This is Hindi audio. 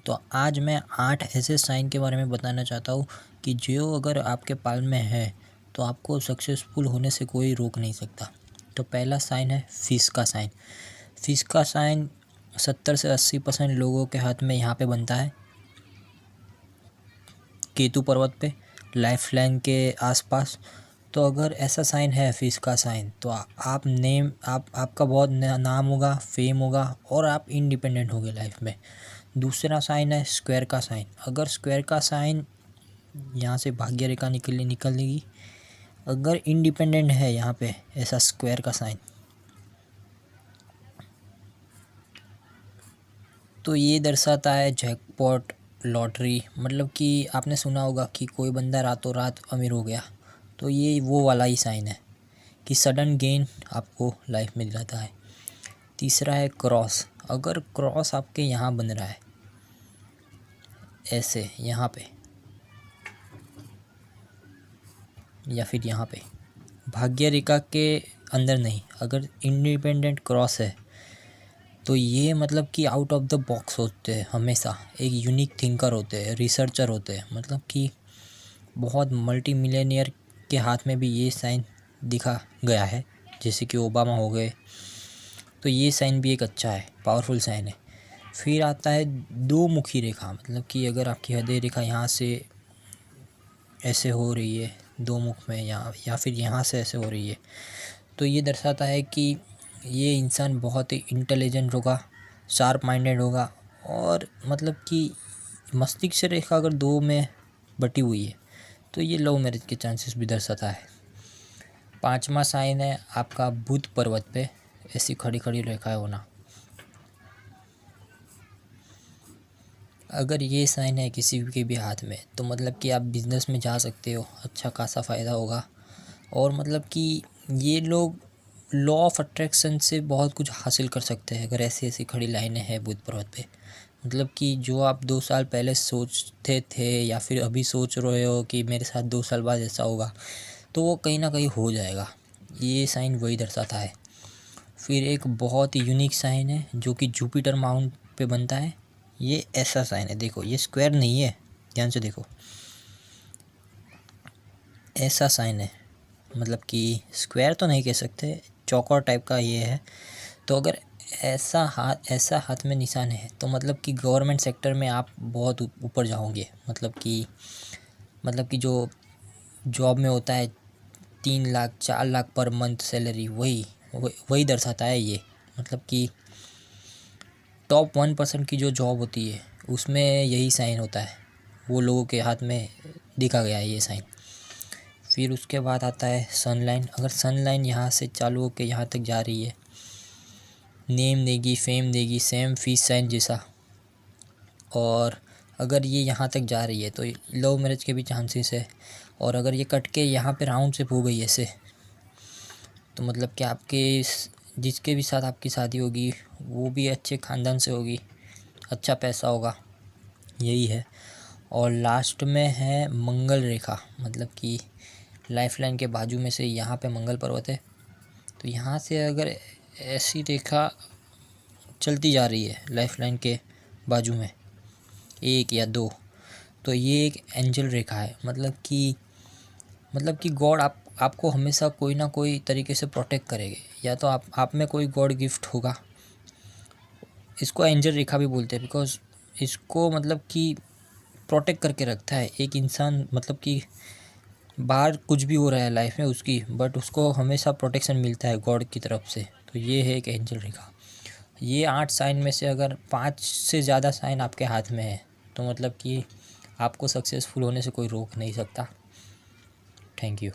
तो आज मैं 8 ऐसे साइन के बारे में बताना चाहता हूँ कि जो अगर आपके पाल में है तो आपको सक्सेसफुल होने से कोई रोक नहीं सकता। तो पहला साइन है फिश का साइन। फिश का साइन 70 से 80% लोगों के हाथ में यहाँ पे बनता है, केतु पर्वत पे, लाइफ लाइन के आसपास। तो अगर ऐसा साइन है फिश का साइन तो आपका बहुत नाम होगा, फेम होगा और आप इंडिपेंडेंट होगे लाइफ में। दूसरा साइन है स्क्वायर का साइन। अगर स्क्वायर का साइन यहाँ से भाग्य रेखा निकलेगी। अगर इंडिपेंडेंट है यहाँ पे ऐसा स्क्वायर का साइन, तो ये दर्शाता है जैकपॉट, लॉटरी। मतलब कि आपने सुना होगा कि कोई बंदा रातों रात अमीर हो गया, तो ये वो वाला ही साइन है कि सडन गेन आपको लाइफ में दिलाता है। तीसरा है क्रॉस। अगर क्रॉस आपके यहाँ बन रहा है ऐसे यहाँ पे या फिर यहाँ पे भाग्य रेखा के अंदर नहीं, अगर इंडिपेंडेंट क्रॉस है तो ये मतलब कि आउट ऑफ द बॉक्स होते हैं, हमेशा एक यूनिक थिंकर होते हैं, रिसर्चर होते हैं। मतलब कि बहुत मल्टी मिलियनियर के हाथ में भी ये साइन दिखा गया है, जैसे कि ओबामा हो गए। तो ये साइन भी एक अच्छा है, पावरफुल साइन है। फिर आता है दो मुखी रेखा। मतलब कि अगर आपकी हृदय रेखा यहाँ से ऐसे हो रही है दो मुख में, या फिर यहाँ से ऐसे हो रही है, तो ये दर्शाता है कि ये इंसान बहुत ही इंटेलिजेंट होगा, शार्प माइंडेड होगा। और मतलब कि मस्तिष्क रेखा अगर दो में बटी हुई है तो ये लव मैरिज के चांसेस भी दर्शाता है। पांचवा साइन है आपका बुध पर्वत पे ऐसी खड़ी खड़ी रेखाएं होना। अगर ये साइन है किसी के भी हाथ में तो मतलब कि आप बिज़नेस में जा सकते हो, अच्छा खासा फ़ायदा होगा। और मतलब कि ये लोग लॉ ऑफ अट्रैक्शन से बहुत कुछ हासिल कर सकते हैं अगर ऐसी ऐसी खड़ी लाइनें हैं बुध पर्वत पे। मतलब कि जो आप 2 साल पहले सोचते थे या फिर अभी सोच रहे हो कि मेरे साथ 2 साल बाद ऐसा होगा, तो वो कहीं ना कहीं हो जाएगा। ये साइन वही दर्शाता है। फिर एक बहुत ही यूनिक साइन है जो कि जुपिटर माउंट पे बनता है। ये ऐसा साइन है, देखो ये स्क्वायर नहीं है, ध्यान से देखो, ऐसा साइन है। मतलब कि स्क्वायर तो नहीं कह सकते, चौकोर टाइप का ये है। तो अगर ऐसा हाथ में निशान है तो मतलब कि गवर्नमेंट सेक्टर में आप बहुत ऊपर जाओगे। मतलब कि जो जॉब में होता है 3 lakh 4 lakh per month salary, वही दर्शाता है ये। मतलब कि टॉप 1% की जो जॉब होती है उसमें यही साइन होता है, वो लोगों के हाथ में दिखा गया है ये साइन। फिर उसके बाद आता है सन लाइन। अगर सन लाइन यहाँ से चालू होकर यहाँ तक जा रही है, नेम देगी, फेम देगी, सेम फिश साइन जैसा। और अगर ये यहाँ तक जा रही है तो लव मैरिज के भी चांसेस है। और अगर ये कट के यहाँ पे राउंड से हो गई ऐसे, तो मतलब कि जिसके भी साथ आपकी शादी होगी वो भी अच्छे ख़ानदान से होगी, अच्छा पैसा होगा, यही है। और लास्ट में है मंगल रेखा। मतलब कि लाइफ लाइन के बाजू में से यहाँ पे मंगल पर्वत है, तो यहाँ से अगर ऐसी रेखा चलती जा रही है लाइफ लाइन के बाजू में 1 या 2, तो ये एक एंजल रेखा है। मतलब कि गॉड आपको हमेशा कोई ना कोई तरीके से प्रोटेक्ट करेंगे, या तो आप में कोई गॉड गिफ्ट होगा। इसको एंजल रेखा भी बोलते हैं बिकॉज इसको मतलब कि प्रोटेक्ट करके रखता है एक इंसान। मतलब कि बाहर कुछ भी हो रहा है लाइफ में उसकी, बट उसको हमेशा प्रोटेक्शन मिलता है गॉड की तरफ से। तो ये है एक एंजल रेखा। ये 8 साइन में से अगर 5 से ज़्यादा साइन आपके हाथ में है तो मतलब कि आपको सक्सेसफुल होने से कोई रोक नहीं सकता। Thank you.